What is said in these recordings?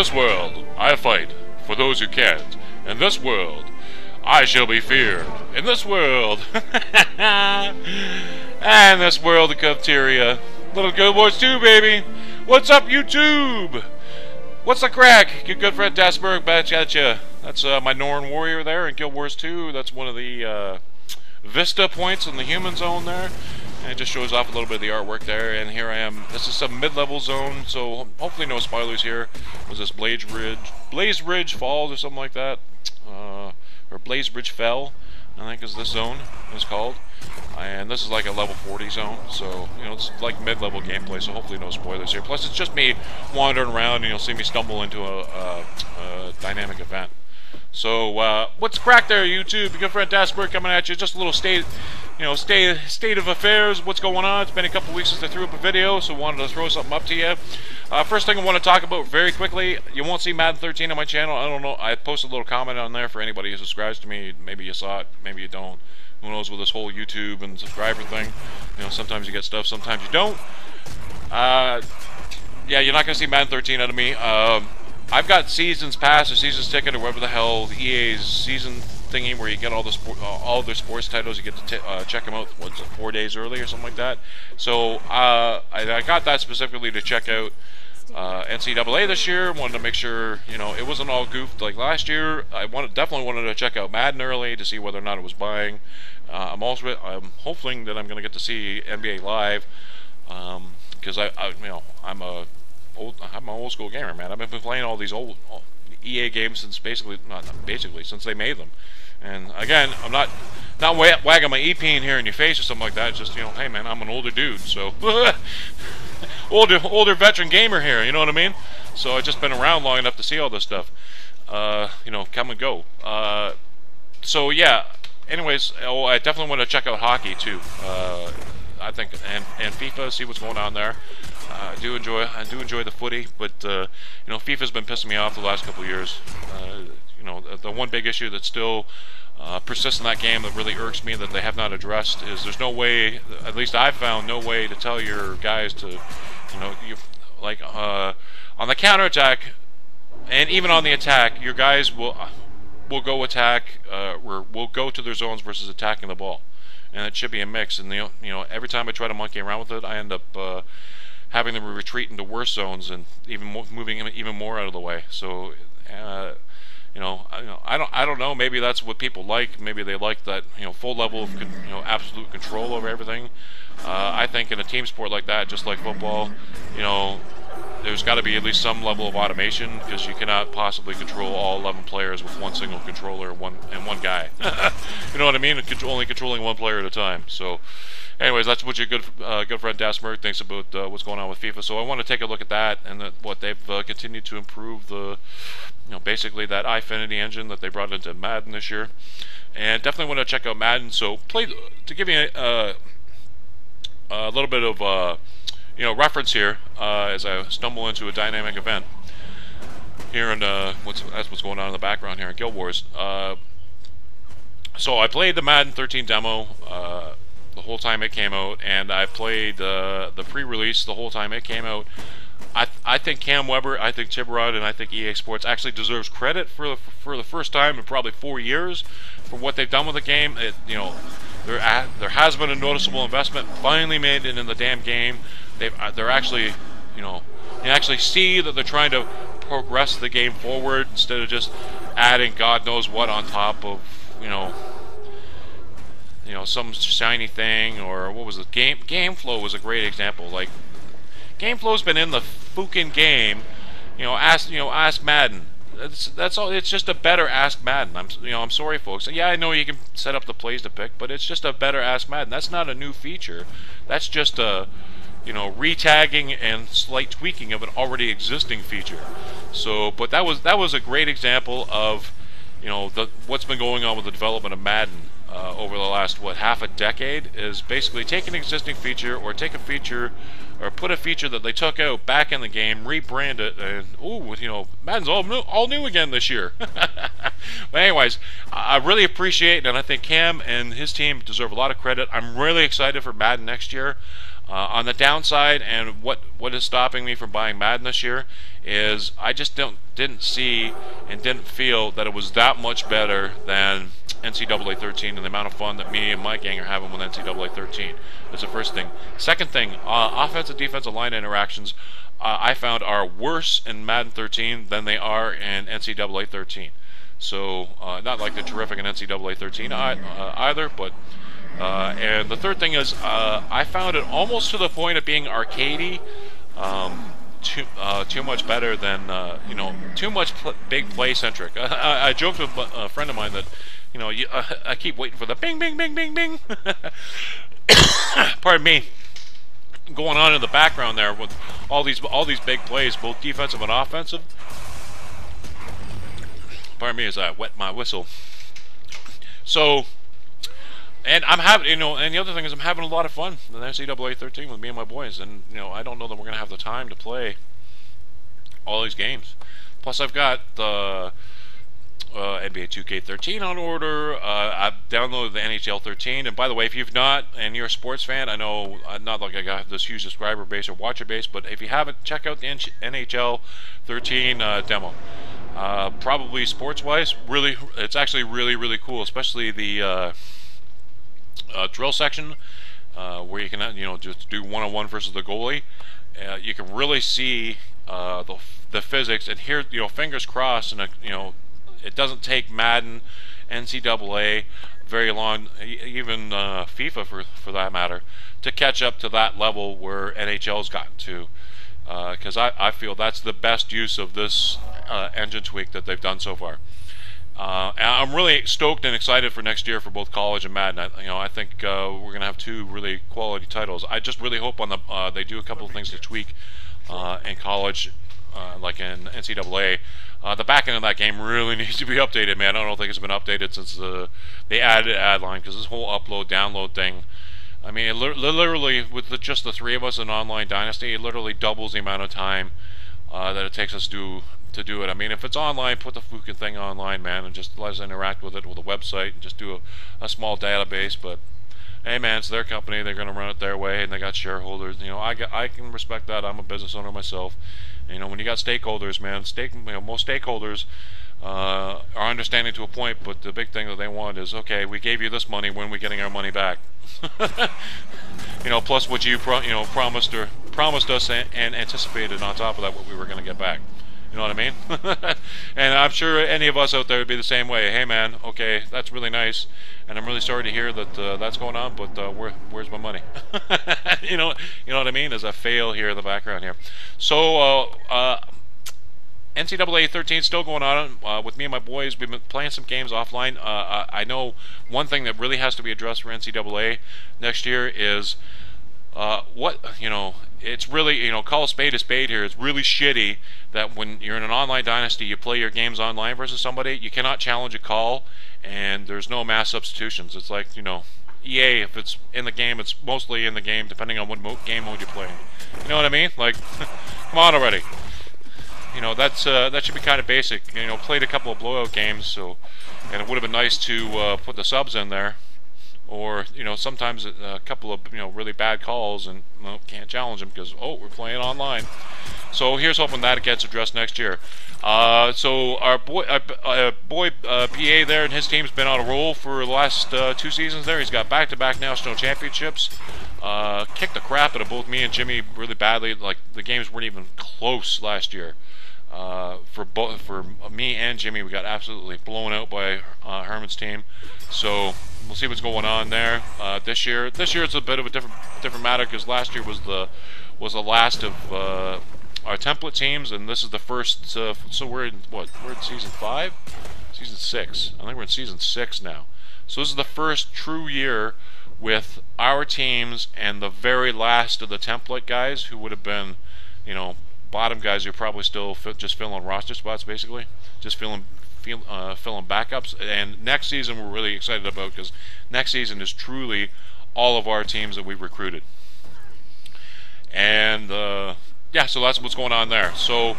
this world, I fight for those who can't. In this world, I shall be feared. In this world, and this world of cafeteria. Little Guild Wars 2, baby. What's up, YouTube? What's the crack? Your good friend DaSmerg back at ya. That's my Norn warrior there in Guild Wars 2. That's one of the Vista points in the human zone there. And it just shows off a little bit of the artwork there. And here I am. This is some mid-level zone, so hopefully no spoilers here. Was this Blaze Ridge Falls or something like that? Or Blaze Ridge Fell, I think is this zone is called. And this is like a level 40 zone, so you know it's like mid-level gameplay. So hopefully no spoilers here. Plus it's just me wandering around, and you'll see me stumble into a dynamic event. So what's crack there, YouTube? Your good friend DaSmerg coming at you. Just a little state of affairs. What's going on? It's been a couple weeks since I threw up a video, so wanted to throw something up to you. First thing I want to talk about very quickly, you won't see Madden 13 on my channel. I don't know. I posted a little comment on there for anybody who subscribes to me. Maybe you saw it, maybe you don't. Who knows with this whole YouTube and subscriber thing? You know, sometimes you get stuff, sometimes you don't. Yeah, you're not gonna see Madden 13 out of me. I've got Seasons Pass or Seasons Ticket or whatever the hell the EA's season thingy where you get all their sports titles. You get to check them out. What's it, 4 days early or something like that. So I got that specifically to check out NCAA this year. Wanted to make sure it wasn't all goofed like last year. Definitely wanted to check out Madden early to see whether or not it was buying. I'm hoping that I'm going to get to see NBA Live because I'm an old school gamer, man. I've been playing all these old EA games since since they made them. And again, I'm not wagging my E-peen here in your face or something like that. It's just hey man, I'm an older dude, so older veteran gamer here. You know what I mean? So I've just been around long enough to see all this stuff. Come and go. So yeah. Anyways, I definitely want to check out hockey too. I think and FIFA, see what's going on there. I do enjoy the footy, but FIFA's been pissing me off the last couple of years. The one big issue that still persists in that game that really irks me that they have not addressed is there's no way, at least I've found no way to tell your guys to, on the counterattack and even on the attack, your guys will go attack, will go to their zones versus attacking the ball, and it should be a mix. And every time I try to monkey around with it, I end up having them retreat into worse zones and moving even more out of the way. So I don't know. Maybe that's what people like. Maybe they like that full level of absolute control over everything. I think in a team sport like that, just like football, there's got to be at least some level of automation because you cannot possibly control all 11 players with one single controller and one guy. You know what I mean? Only controlling one player at a time. So, anyways, that's what your good friend DaSmerg thinks about what's going on with FIFA. So I want to take a look at that and what they've continued to improve the, basically that iFinity engine that they brought into Madden this year, and definitely want to check out Madden. So to give you a little bit of reference here as I stumble into a dynamic event here, and that's what's going on in the background here in Guild Wars. So I played the Madden 13 demo the whole time it came out, and I played the pre-release the whole time it came out. I think Cam Weber, I think Tiburod, and I think EA Sports actually deserves credit for the first time in probably 4 years for what they've done with the game. There has been a noticeable investment finally made in the damn game. They're actually, you actually see that they're trying to progress the game forward instead of just adding God knows what on top of, some shiny thing. Or what was it? Game flow was a great example. Like, game flow's been in the fucking game. Ask Madden. That's all. It's just a better Ask Madden. I'm sorry, folks. Yeah, I know you can set up the plays to pick, but it's just a better Ask Madden. That's not a new feature. That's just a retagging and slight tweaking of an already existing feature. So, but that was a great example of what's been going on with the development of Madden over the last half a decade, is basically take an existing feature or take a feature or put a feature that they took out back in the game, rebrand it, and Madden's all new again this year. But anyways, I really appreciate it, and I think Cam and his team deserve a lot of credit. I'm really excited for Madden next year. On the downside, and what is stopping me from buying Madden this year is I just didn't see and didn't feel that it was that much better than NCAA 13 and the amount of fun that me and my gang are having with NCAA 13. That's the first thing. Second thing, offensive defensive line interactions I found are worse in Madden 13 than they are in NCAA 13. So not like they're terrific in NCAA 13 either, but and the third thing is I found it almost to the point of being arcadey. Too much better than too much big play centric. I joked with a friend of mine that I keep waiting for the bing bing bing bing bing. Pardon me. Going on in the background there with all these big plays, both defensive and offensive. Pardon me as I wet my whistle. So, and I'm having, and the other thing is I'm having a lot of fun in NCAA 13 with me and my boys, and I don't know that we're gonna have the time to play all these games. Plus, I've got the NBA 2K13 on order. I've downloaded the NHL 13, and by the way, if you've not, and you're a sports fan, I know not like I got this huge subscriber base or watcher base, but if you haven't, check out the NHL 13 demo. Probably sports-wise, really, it's actually really cool, especially the drill section where you can just do one-on-one versus the goalie. You can really see the physics, and here fingers crossed, and it doesn't take Madden, NCAA very long, even FIFA for that matter, to catch up to that level where NHL's gotten to. Because I feel that's the best use of this engine tweak that they've done so far. And I'm really stoked and excited for next year for both college and Madden. I think we're gonna have two really quality titles. I just really hope on the they do a couple of things to tweak in college, like in NCAA. The back end of that game really needs to be updated, man. I don't think it's been updated since they added ad line, because this whole upload download thing. I mean, it literally, with just the three of us in Online Dynasty, it literally doubles the amount of time that it takes us to do it. I mean, if it's online, put the fucking thing online, man, and just let us interact with it with a website and just do a small database. But hey, man, it's their company; they're gonna run it their way, and they got shareholders. I can respect that. I'm a business owner myself. When you got stakeholders, man, most stakeholders are understanding to a point, but the big thing that they want is, okay, we gave you this money, when are we getting our money back? Plus what you promised us and anticipated on top of that what we were going to get back. You know what I mean? And I'm sure any of us out there would be the same way. Hey, man, okay, that's really nice, and I'm really sorry to hear that that's going on, but where's my money? You know what I mean? There's a fail here in the background here. So NCAA 13 still going on with me and my boys. We've been playing some games offline. I know one thing that really has to be addressed for NCAA next year is it's really, call a spade here. It's really shitty that when you're in an online dynasty, you play your games online versus somebody, you cannot challenge a call, and there's no mass substitutions. It's like, EA, if it's in the game, it's mostly in the game, depending on what game mode you're playing. You know what I mean? Like, come on already. That should be kind of basic. Played a couple of blowout games, and it would have been nice to put the subs in there. Or, sometimes a couple of, really bad calls, and can't challenge them because, we're playing online. So here's hoping that it gets addressed next year. So our boy PA there and his team's been on a roll for the last 2 seasons there. He's got back-to-back national championships. Kicked the crap out of both me and Jimmy really badly. Like, the games weren't even close last year. For me and Jimmy, we got absolutely blown out by Herman's team. So we'll see what's going on there this year. This year it's a bit of a different matter, because last year was the last of our template teams, and this is the first. So we're in what? We're in season 5, season 6. I think we're in season 6 now. So this is the first true year with our teams and the very last of the template guys, who would have been, bottom guys who are probably still just filling roster spots, basically, just filling backups. And next season we're really excited about, because next season is truly all of our teams that we've recruited. And yeah, so that's what's going on there. So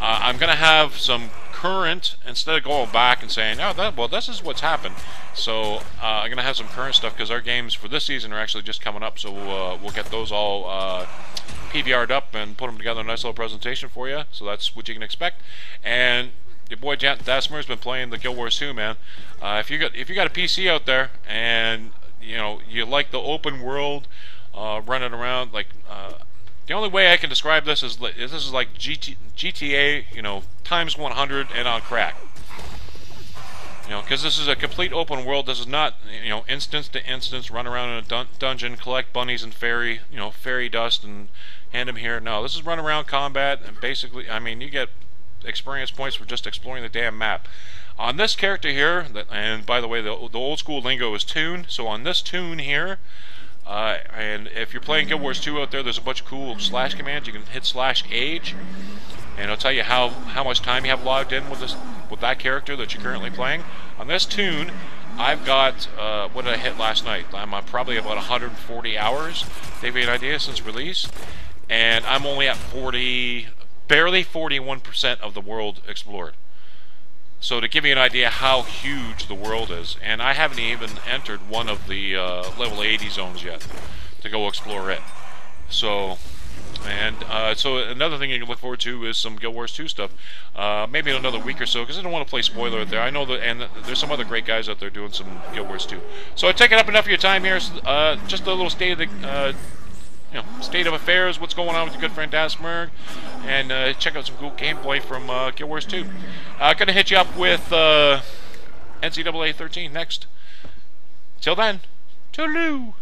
I'm gonna have some current, instead of going back and saying, well, this is what's happened. So I'm gonna have some current stuff, because our games for this season are actually just coming up. So we'll get those all PVR'd up and put them together a nice little presentation for you. So that's what you can expect. And your boy DaSmerg's been playing the Guild Wars 2, man. If you got a PC out there and you like the open world, running around like. The only way I can describe this is this is like GTA, times 100 and on crack. Because this is a complete open world. This is not, instance to instance, run around in a dungeon, collect bunnies and fairy dust and hand them here. No, this is run around combat, and basically, I mean, you get experience points for just exploring the damn map. On this character here, and by the way, the old school lingo is tune. So on this tune here. And if you're playing Guild Wars 2 out there, there's a bunch of cool slash commands. You can hit /age, and it'll tell you how much time you have logged in with that character that you're currently playing. On this tune, I've got what did I hit last night? I'm probably about 140 hours. To give you an idea, since release, and I'm only at barely 41% of the world explored. So to give you an idea how huge the world is, and I haven't even entered one of the level 80 zones yet to go explore it. So, so another thing you can look forward to is some Guild Wars 2 stuff, maybe in another week or so, because I don't want to play spoiler out there. I know that, and there's some other great guys out there doing some Guild Wars 2. So I've taken up enough of your time here. Just a little state of the state of affairs, what's going on with your good friend DaSmerg, and check out some cool gameplay from Guild Wars 2. Gonna hit you up with NCAA 13 next. Till then, toodaloo!